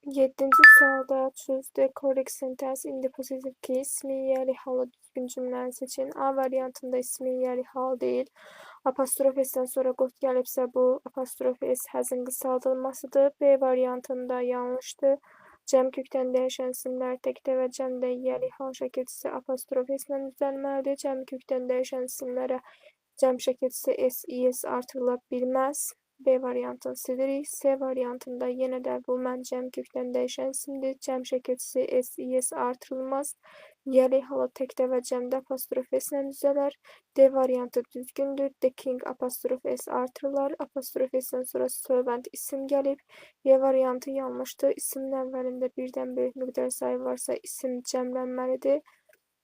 7-ci sualda choose the correct sentence in the possessive case. İsmi yerli halı düzgün cümləni seçin. A variantında ismi yerli hal değil. Apostrof S'dən sonra qot gəlibsə bu apostrof S həzin qısaldılmasıdır. B variantında yanlışdır. Cəm kökdən dəyişən isimlər təkdə və cəmdə yerli hal şəkilçisi apostrof S ilə düzəlməlidir. Cəm kökdən dəyişən isimlərə cəm şəkilçisi S, IS artırıla bilməz. B variantını silirik. C variantında yenə də bu mən cəm kökdən dəyişən isimdir. Cəm şəkilçisi S, IS artırılmaz. Yerli halı təkdə və cəmdə apostrof S ilə düzələr. D variantı düzgündür. The king apostrof S artırılar. Apostrof S'dən sonra servant isim gəlib. Y variantı yanlışdır. İsimin əvvəlində birdən böyük miqdar sayı varsa isim cəmlənməlidir.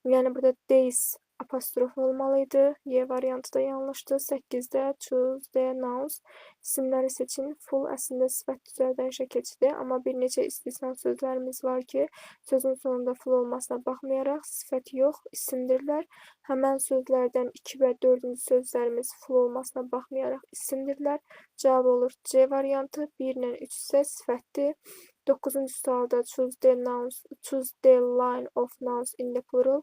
Yəni burada days apostrof olmalıydı. Y variantı da yanlışdır. 8-də choose the nouns. İsimləri seçin. Full əslində sifət düzəldən şəkilçidir. Amma bir neçə istisna sözlərimiz var ki, sözün sonunda full olmasına baxmayaraq sifət yox, isimdirlər. Həmən sözlərdən 2 və 4-cü sözlərimiz full olmasına baxmayaraq isimdirlər. Cavab olur C variantı. 1 ilə 3 isə sifətdir. 9-cu sualda choose the line of nouns in the plural.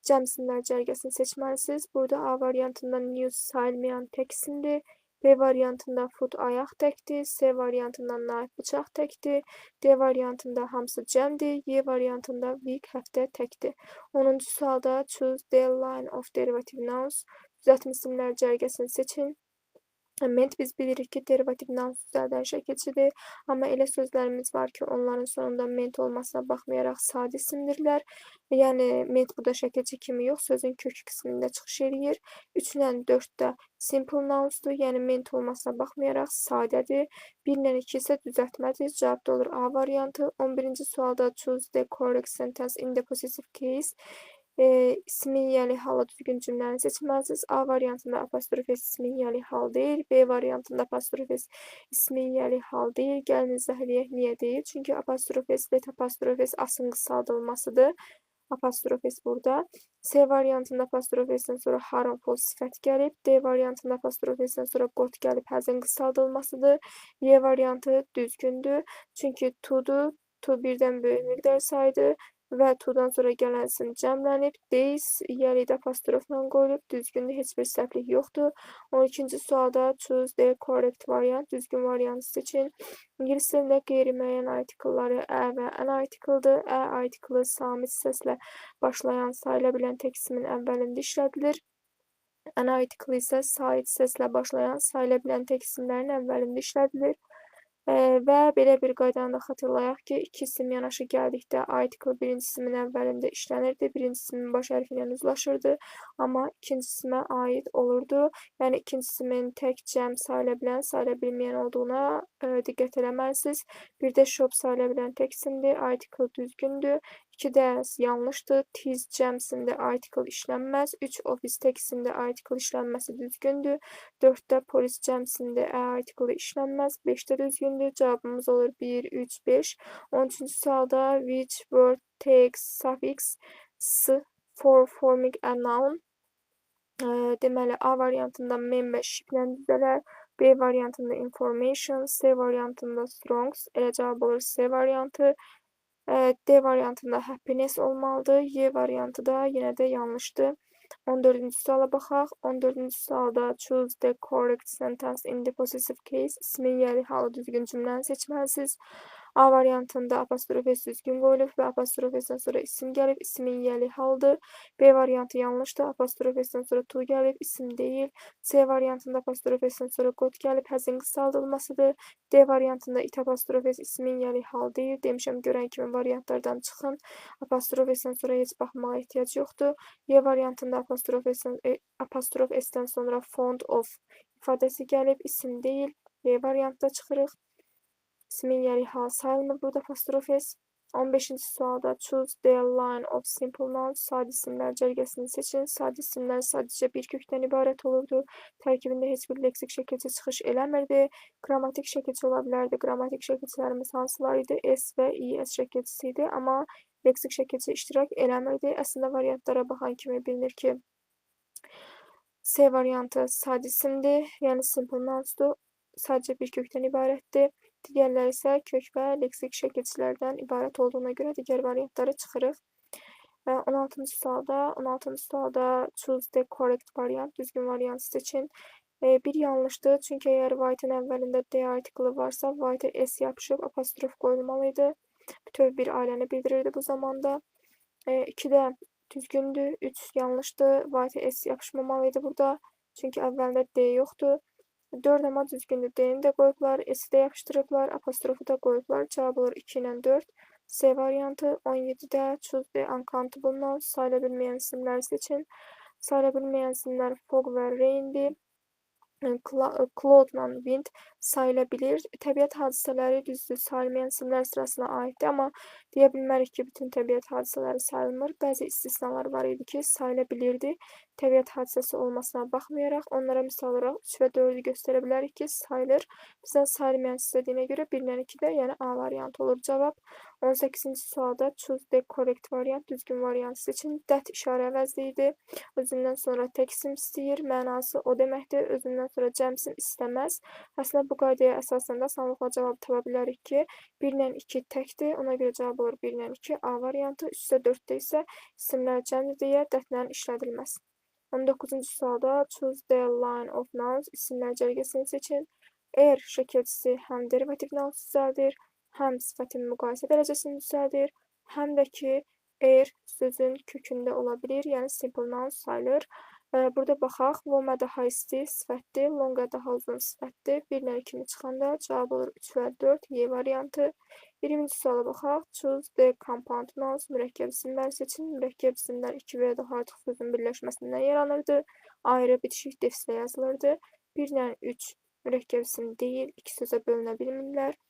Cəm isimlər cərgəsini seçməlisiniz. Burada A variantında news sayılmayan tək isimdir. B variantında foot ayaq təkdir. C variantında knife bıçaq təkdir. D variantında hamısı cəmdir. Y variantında week həftə təkdir. 10-cu sualda choose the line of derivative nouns. Düzəltmə isimlər cərgəsini seçin. Ment biz bilirik ki, derivativ nouns düzəldən şəkilçidir. Amma elə sözlərimiz var ki, onların sonunda ment olmasına baxmayaraq sadə isimdirlər. Yəni, ment burada şəkilçi kimi yox, sözün kök qismində çıxış eləyir. 3 ilə 4-də simple nounsdur, yəni ment olmasına baxmayaraq sadədir. 1 ilə 2 isə düzəltmədir. Cavab da olur A variantı. 11-ci sualda choose the correct sentence in the possessive case. İsmin yerli halı düzgün cümləni seçməlisiniz. A variantında apostrof S ismin yerli hal deyil. B variantında apostrof S ismin yerli hal deyil. Gəlin izah eləyək niyə deyil? Çünki apostrof S və apostrof S asın qısaldılmasıdır. Apostrof S burada. C variantında apostrof S-dən sonra harmful sifət gəlib. D variantında apostrof S-dən sonra qot gəlib həzin qısaldılmasıdır. Y variantı düzgündür. Çünki to'dur. To birdən böyük miqdar sayıdır. Və to'dan sonra gələn isim cəmlənib. Days yerlidə apostrofla qoyulub. Düzgündür, heç bir səhvlik yoxdur. 12-ci sualda choose the correct variant. Düzgün variantı seçin. İngilis dilində qeyri-müəyyən artikelləri ə və ən artikeldir. Ə artikeli samit səslə başlayan sayıla bilən tək isimin əvvəlində işlədilir. Ən artikeli isə sait səslə başlayan sayıla bilən tək isimlərin əvvəlində işlədilir. Və belə bir qaydanı da xatırlayaq ki, iki isim yanaşı gəldikdə artikel birinci isimin əvvəlində işlənirdi, birinci isimin baş hərfi ilə uzlaşırdı, amma ikinci isimə aid olurdu. Yəni, ikinci isimin tək cəm sayıla bilən, sayıla bilməyən olduğuna diqqət eləməlisiniz. Bir də shop sayıla bilən tək isimdir, artikel düzgündür. 2-də yanlışdır, tiz cəmsində artikel işlənməz. 3 ofis tək isimdə artikel işlənməsi düzgündür. 4-də polis cəmsində artikeli işlənməz. 5-də düzgündür. Cavabımız olur 1, 3, 5. 13-cü sualda which word takes suffix s for forming a noun? Deməli, A variantında member ship ilə düzələr. B variantında information, C variantında strongs. Elə cavab olur C variantı. D variantında happiness olmalıdır. Y variantı da yenə də yanlışdır. 14-cü suala baxaq. 14-cü sualda choose the correct sentence in the possessive case. İsmin yerli halı düzgün cümləni seçməlisiniz. A variantında apostrof S düzgün qoyulub və apostrof S-dən sonra isim gəlib, isimin yerli halıdır. B variantı yanlışdır, apostrof S-dən sonra to gəlib, isim deyil. C variantında apostrof S-dən sonra qot gəlib, həzin qısaldılmasıdır. D variantında it apostrof S ismin yerli hal deyil. Demişəm, görən kimi variantlardan çıxın. Apostrof S-dən sonra heç baxmağa ehtiyac yoxdur. Y variantında apostrof S-dən sonra fond of ifadəsi gəlib, isim deyil. Y variantda çıxırıq. İsmin yerli hal sayılmır burada apostrof S. 15-ci sualda choose the line of simple nouns. Sadə isimlər cərgəsini seçin. Sadə isimlər sadəcə bir kökdən ibarət olurdu. Tərkibində heç bir leksik şəkilçi çıxış eləmirdi. Qrammatik şəkilçi ola bilərdi. Qrammatik şəkilçilərimiz hansılar idi? S və IS şəkilçisi idi. Amma leksik şəkilçi iştirak eləmirdi. Əslində variantlara baxan kimi bilinir ki, C variantı sadə isimdir. Yəni simple nounsdur. Sadəcə bir kökdən ibarətdir. Digərləri isə kök və leksik şəkilçilərdən ibarət olduğuna görə digər variantları çıxırıq. 16-cı sualda choose the correct variant, düzgün variantı seçin. Bir yanlışdır, çünki əgər white'ın əvvəlində D artiklı varsa, white'a S yapışıb apostrof qoyulmalıydı. Bütöv bir ailəni bildirirdi bu zamanda. 2-də düzgündür, 3 yanlışdır, white'a S yapışmamalıydı burada, çünki əvvəlində D yoxdur. 4 amma düzgündür, D-ni də qoyublar, S-i də yapışdırıblar, apostrofu da qoyublar. Cavab olur 2 ilə 4. C variantı. 17-də choose the uncountable nouns, sayıla bilməyən isimləri seçin. Sayıla bilməyən isimlər fog və rain'dir. Cloudla wind sayıla bilir. Təbiət hadisələri düzdür, sayılmayan isimlər sırasına aiddir, amma deyə bilmərik ki, bütün təbiət hadisələri sayılmır. Bəzi istisnalar var idi ki, sayıla bilirdi. Təbiət hadisəsi olmasına baxmayaraq, onlara misal olaraq 3 və 4-ü göstərə bilərik ki, sayılır. Bizdən sayılmayan istədiyinə görə 1-lə 2-də, yəni A variantı olur cavab. 18-ci sualda choose the correct variant, düzgün variantı seçin. That işarə əvəzliyidir. Özündən sonra tək isim istəyir, mənası o deməkdir. Özündən sonra cəm isim istəməz. Əslində bu qaydaya əsasən də asanlıqla cavab tapa bilərik ki, 1 ilə 2 təkdir. Ona görə cavab olur 1 ilə 2 A variantı. 3 ilə 4-də isə isimlər cəmdir deyə that-lə işlədilməz. 19-cu sualda choose the line of nouns, isimlər cərgəsini seçin. Şəkilçisi həm derivativ nouns düzəldir, həm sifətin müqayisə dərəcəsini düzəldir, həm də ki, sözün kökündə ola bilir, yəni simple noun sayılır. Burada baxaq, Loma daha isti sifətdir, Longa daha uzun sifətdir. 1 ilə 2-ni çıxanda cavab olur 3 və 4, Y variantı. 20-ci suala baxaq, choose the compound nouns, mürəkkəb isimləri seçin. Mürəkkəb isimlər 2 və ya daha artıq sözün birləşməsindən yaranırdı. Ayrı bitişik defislə yazılırdı. 1 ilə 3 mürəkkəb isim deyil, 2 sözə bölünə bilmirlər.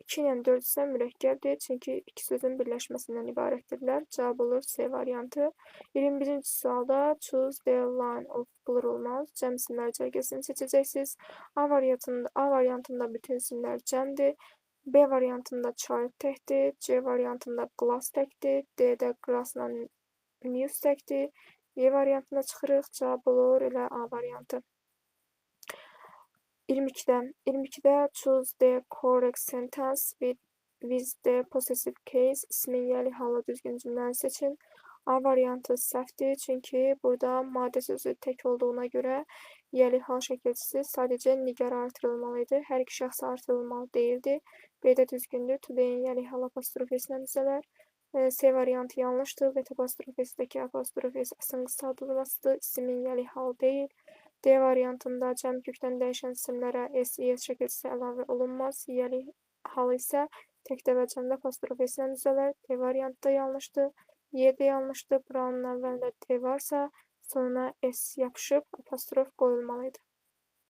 2 ilə 4 isə mürəkkəbdir, çünki 2 sözün birləşməsindən ibarətdirlər. Cavab olur C variantı. 21-ci sualda choose the line of plural nouns, cəm isimlər cərgəsini seçəcəksiniz. A variantında bütün isimlər cəmdir. B variantında child təkdir. C variantında glass təkdir. D-də grassla news təkdir. Y variantına çıxırıq. Cavab olur elə A variantı. 22-də choose the correct sentence with the possessive case, ismin yəli halı düzgün cümləni seçin. A variantı səhvdir, çünki burada maddə sözü tək olduğuna görə yəli hal şəkilçisi sadəcə nigar artırılmalıydı. Hər iki şəxs artırılmalı deyildi. B-də düzgündür, today-in yəli hal apostrofesilə düzələr. C variantı yanlışdır, bet apostrofesidəki apostrofes əslin qısaldılmasıdır, ismin yəli hal deyil. D variantında cəm kökdən dəyişən isimlərə S, Y şəkilçisi əlavə olunmaz. Yəli hal isə təkdə və cəmdə apostrofesilə düzələr. D variantı da yanlışdır. Y də yanlışdır. Buranın əvvəlində D varsa, sonuna S yapışıb apostrof qoyulmalıydı.